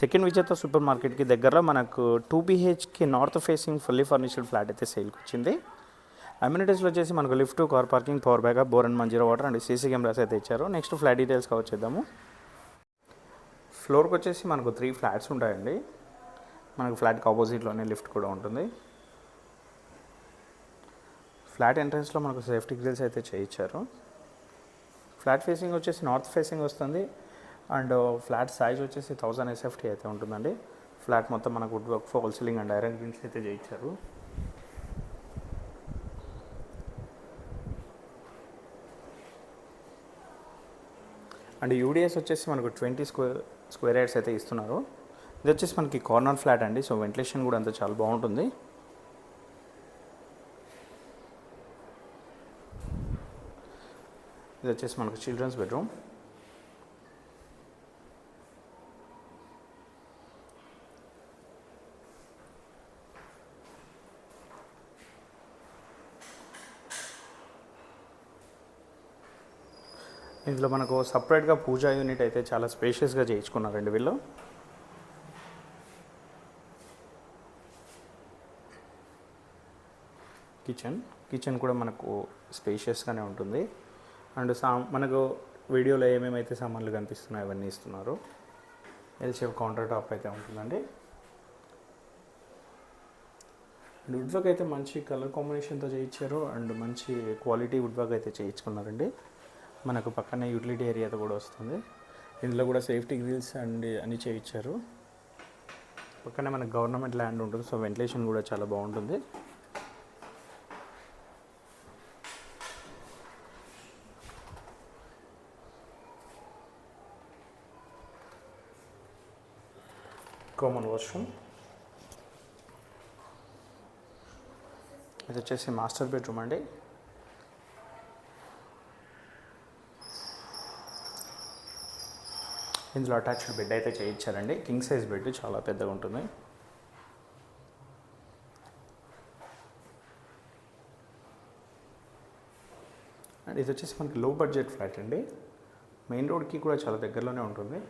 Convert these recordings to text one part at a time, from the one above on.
Second విజేత super మార్కెట్కి దగ్గరలో మనకు 2 BHK north facing fully furnished flat అయితే సేల్కి వచ్చింది. అమ్యూనిటీస్లో వచ్చేసి మనకు lift, car parking, power backup, bore and Manjeera water and CC cameras అయితే ఇచ్చారు. నెక్స్ట్ ఫ్లాట్ డీటెయిల్స్ కవర్ చేద్దాము. ఫ్లోర్కి వచ్చేసి మనకు 3 ఫ్లాట్స్ ఉంటాయండి. మనకు ఫ్లాట్కి ఆపోజిట్లోనే లిఫ్ట్ కూడా ఉంటుంది. ఫ్లాట్ ఎంట్రన్స్లో మనకు సేఫ్టీ గ్రిల్స్ అయితే చేయించారు. ఫ్లాట్ ఫేసింగ్ వచ్చేసి నార్త్ ఫేసింగ్ వస్తుంది అండ్ ఫ్లాట్ సైజ్ వచ్చేసి 1000 SFT అయితే ఉంటుందండి. ఫ్లాట్ మొత్తం మనకు wood work, fall ceiling and iron grills అయితే చేయించారు. అండ్ యూడిఎస్ వచ్చేసి మనకు 20 స్క్వేర్ యార్డ్స్ అయితే ఇస్తున్నారు. ఇది వచ్చేసి మనకి కార్నర్ ఫ్లాట్ అండి, సో వెంటిలేషన్ కూడా అంతా చాలా బాగుంటుంది. ఇది వచ్చేసి మనకు చిల్డ్రన్స్ బెడ్రూమ్. ఇందులో మనకు సపరేట్గా పూజా యూనిట్ అయితే చాలా స్పేషియస్గా చేయించుకున్నారండి వీళ్ళు. కిచెన్ కూడా మనకు స్పేషియస్గానే ఉంటుంది. అండ్ మనకు వీడియోలో ఏమేమైతే సామాన్లు కనిపిస్తున్నాయో అవన్నీ ఇస్తున్నారు. ఎల్షేప్ కౌంటర్ టాప్ అయితే ఉంటుందండి. అండ్ వుడ్ వర్క్ అయితే మంచి కలర్ కాంబినేషన్తో చేయించారు అండ్ మంచి క్వాలిటీ వుడ్ వర్క్ అయితే చేయించుకున్నారండి. మనకు పక్కనే యూటిలిటీ ఏరియాతో కూడా వస్తుంది. ఇందులో కూడా సేఫ్టీ గ్రిల్స్ అండ్ అన్నీ చేయించారు. పక్కనే మనకు గవర్నమెంట్ ల్యాండ్ ఉంటుంది, సో వెంటిలేషన్ కూడా చాలా బాగుంటుంది. Common washroom. ఇది వచ్చేసి మాస్టర్ బెడ్రూమ్ అండి. ఇందులో అటాచ్డ్ బెడ్ అయితే చేయించారండి. కింగ్ సైజ్ బెడ్ చాలా పెద్దగా ఉంటుంది. అండ్ ఇది వచ్చేసి మనకి లో బడ్జెట్ ఫ్లాట్ అండి. మెయిన్ రోడ్కి కూడా చాలా దగ్గరలోనే ఉంటుంది.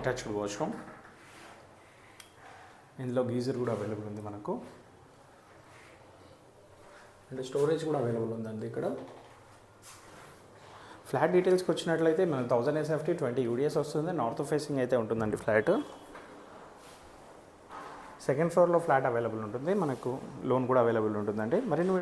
Attached washroom. ఇందులో గీజర్ కూడా అవైలబుల్ ఉంది మనకు. అండ్ స్టోరేజ్ కూడా అవైలబుల్ ఉందండి ఇక్కడ. ఫ్లాట్ డీటెయిల్స్కి వచ్చినట్లయితే మనకు 1000 SFT 20 UDS వస్తుంది. నార్త్ ఫేసింగ్ అయితే ఉంటుందండి ఫ్లాట్. సెకండ్ ఫ్లోర్లో ఫ్లాట్ అవైలబుల్ ఉంటుంది. మనకు లోన్ కూడా అవైలబుల్ ఉంటుందండి. మరిన్ని